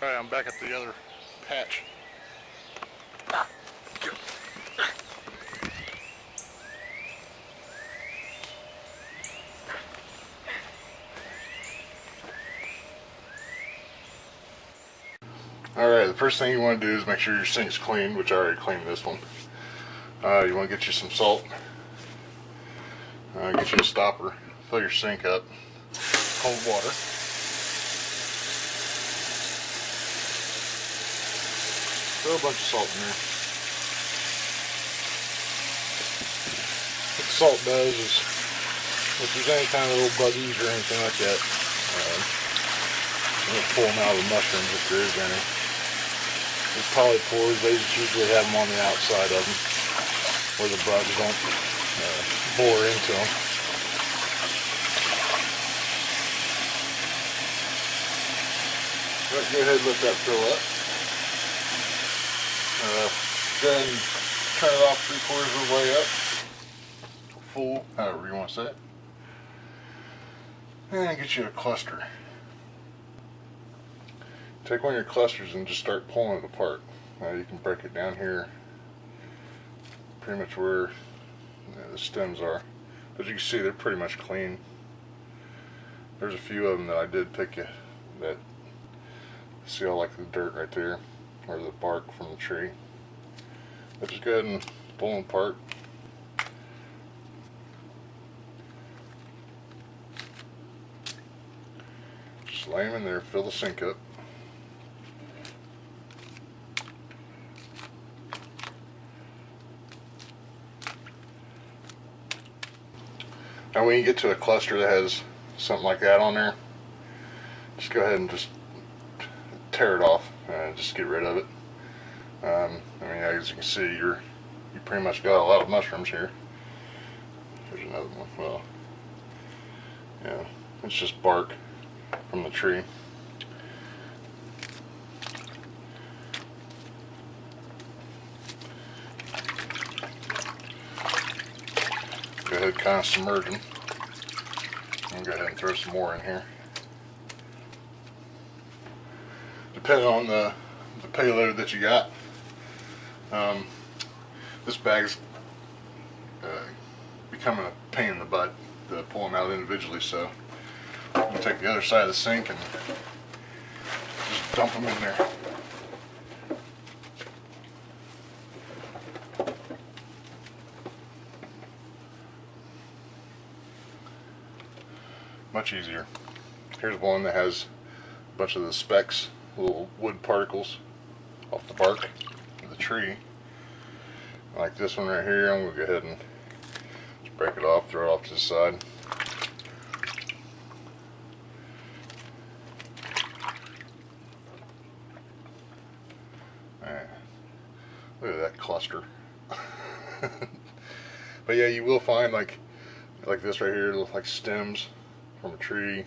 Alright, I'm back at the other patch. Alright, the first thing you want to do is make sure your sink's clean, which I already cleaned this one. You want to get you some salt. Get you a stopper. Fill your sink up. Cold water. Throw a bunch of salt in there. What the salt does is, if there's any kind of little buggies or anything like that, it'll pull them out of the mushrooms if there is any. These polypores, they just usually have them on the outside of them, where the bugs don't bore into them. Right, go ahead and let that fill up. Go ahead and turn it off 3/4 of the way up. Full, however you want to say it. And get you a cluster. Take one of your clusters and just start pulling it apart. You can break it down here, pretty much where the stems are. As you can see, they're pretty much clean. There's a few of them that I did pick that, see all like the dirt right there, or the bark from the tree. But just go ahead and pull them apart. Just lay them in there, fill the sink up. Now when you get to a cluster that has something like that on there, just go ahead and just tear it off and just get rid of it. I mean, as you can see, you pretty much got a lot of mushrooms here. There's another one. Well, yeah, it's just bark from the tree. Go ahead, kind of submerge them. I'll go ahead and throw some more in here. Depending on the payload that you got, this bag's becoming a pain in the butt to pull them out individually, so I'm going to take the other side of the sink and just dump them in there. Much easier. Here's one that has a bunch of the specks, little wood particles off the bark of the tree. Like this one right here, I'm going to go ahead and just break it off, throw it off to the side. Alright, look at that cluster. But yeah, you will find like this right here, like stems from a tree,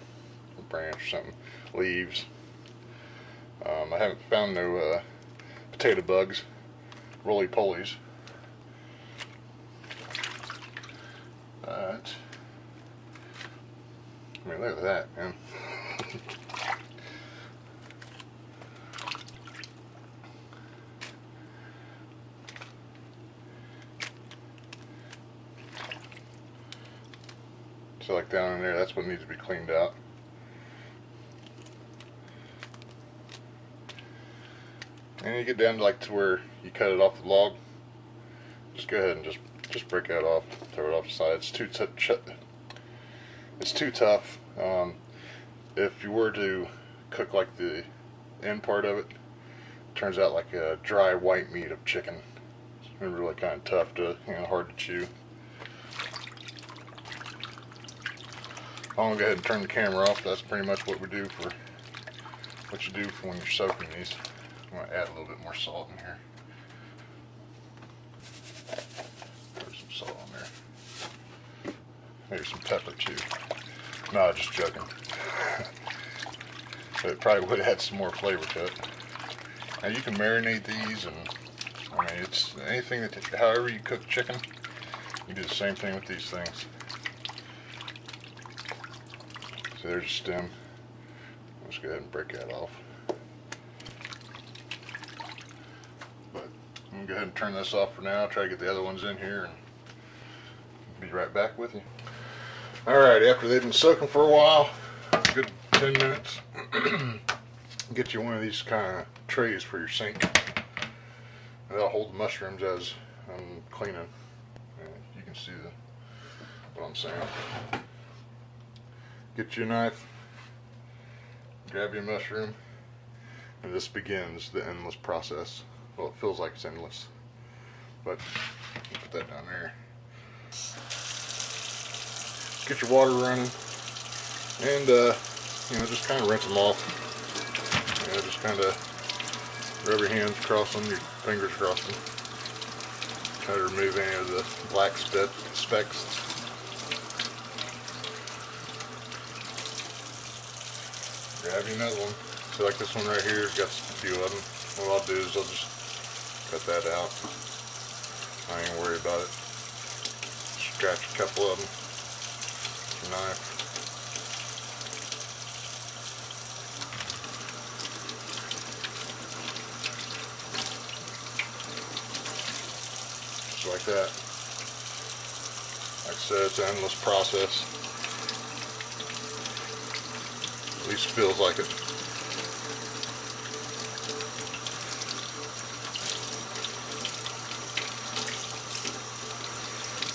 a branch or something, leaves. I haven't found no potato bugs, roly-polies. But, I mean, look at that, man. So like down in there, that's what needs to be cleaned out. And you get down to like to where you cut it off the log, just go ahead and just break that off, throw it off the side. It's too tough. If you were to cook like the end part of it, turns out like a dry white meat of chicken. It's really kind of tough to, hard to chew. I'm gonna go ahead and turn the camera off. That's pretty much what we do for what you do for when you're soaking these. I'm gonna add a little bit more salt in here. Throw some salt on there. Maybe some pepper too. No, just joking. But it probably would have had some more flavor to it. Now you can marinate these, and I mean it's anything that, however you cook chicken, you do the same thing with these things. So there's a stem. Let's go ahead and break that off. go ahead and turn this off for now. Try to get the other ones in here and be right back with you. Alright, after they've been soaking for a while, a good 10 minutes, get you one of these kind of trays for your sink. That'll hold the mushrooms as I'm cleaning. You can see what I'm saying. Get you a knife, grab your mushroom, and this begins the endless process. Well, it feels like it's endless, but put that down there. Get your water running, and you know, just kind of rinse them off. You know, just kind of rub your hands across them, your fingers across them. Try to remove any of the black specks. Grab you another one. So like this one right here has got a few of them. What I'll do is I'll just cut that out. I ain't worried about it. Scratch a couple of them. Knife. Just like that. Like I said, it's an endless process. At least feels like it.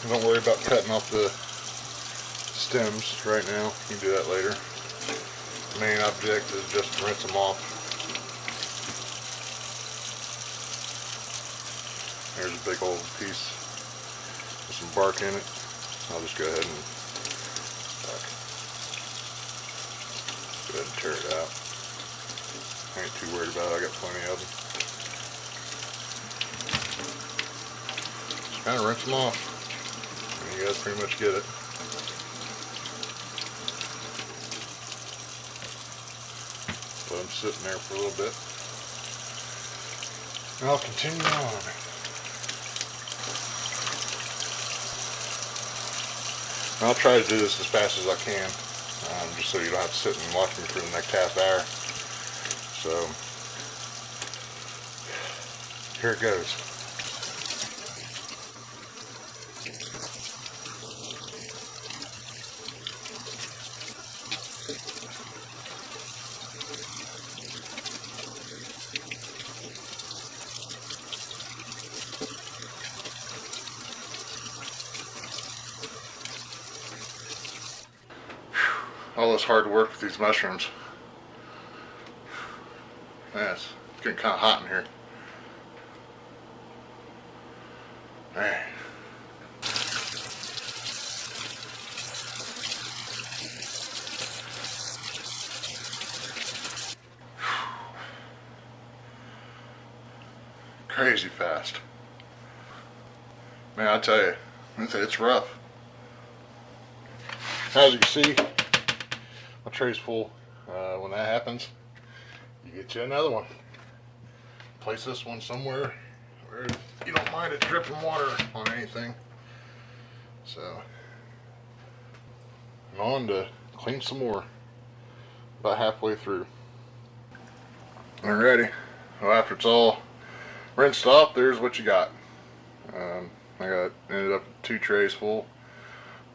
Don't worry about cutting off the stems right now. You can do that later. The main object is just to rinse them off. Here's a big old piece with some bark in it. I'll just go ahead and tear it out. I ain't too worried about it. I got plenty of them. Just kind of rinse them off, and you guys pretty much get it. Let them sitting there for a little bit, and I'll continue on. And I'll try to do this as fast as I can, just so you don't have to sit and watch me for the next half hour. So here it goes. All this hard work with these mushrooms. Man, it's getting kind of hot in here. Man. Crazy fast. Man, I tell you, it's rough. As you can see, my tray's full. When that happens, you get you another one. Place this one somewhere where you don't mind it dripping water on anything. So, I'm on to clean some more. About halfway through. Alrighty. Well, after it's all rinsed off, there's what you got. Ended up with 2 trays full.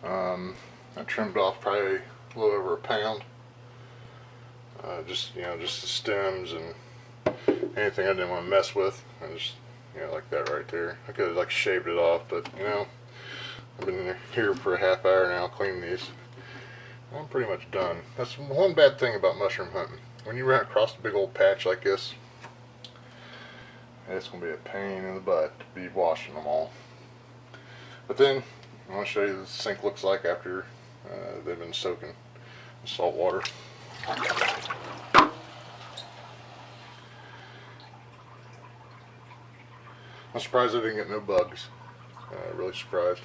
I trimmed off probably a little over a pound. Just the stems and anything I didn't want to mess with. I just, like that right there. I could have like shaved it off, but I've been here for a half hour now cleaning these. I'm pretty much done. That's one bad thing about mushroom hunting. When you run across a big old patch like this, it's going to be a pain in the butt to be washing them all. But then, I want to show you what the sink looks like after they've been soaking in salt water. I'm surprised I didn't get no bugs. Really surprised.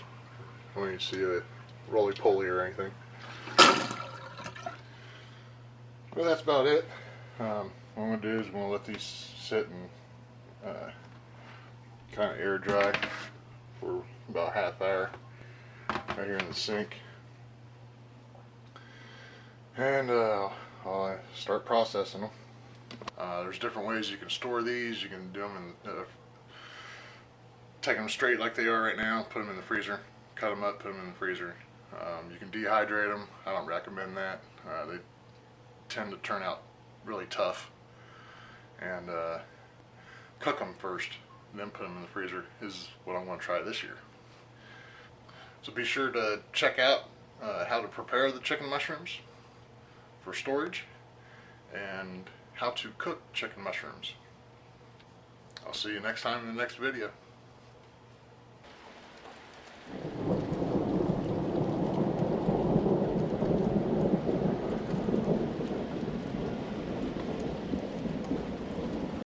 I don't even see a roly-poly or anything. Well, that's about it. What I'm going to do is I'm going to let these sit and kind of air dry for about a half hour right here in the sink. And I'll start processing them. There's different ways you can store these. You can do them in take them straight like they are right now, put them in the freezer, cut them up, put them in the freezer. You can dehydrate them. I don't recommend that. They tend to turn out really tough. And cook them first, and then put them in the freezer is what I'm going to try this year. So be sure to check out how to prepare the chicken mushrooms for storage and how to cook chicken mushrooms. I'll see you next time in the next video.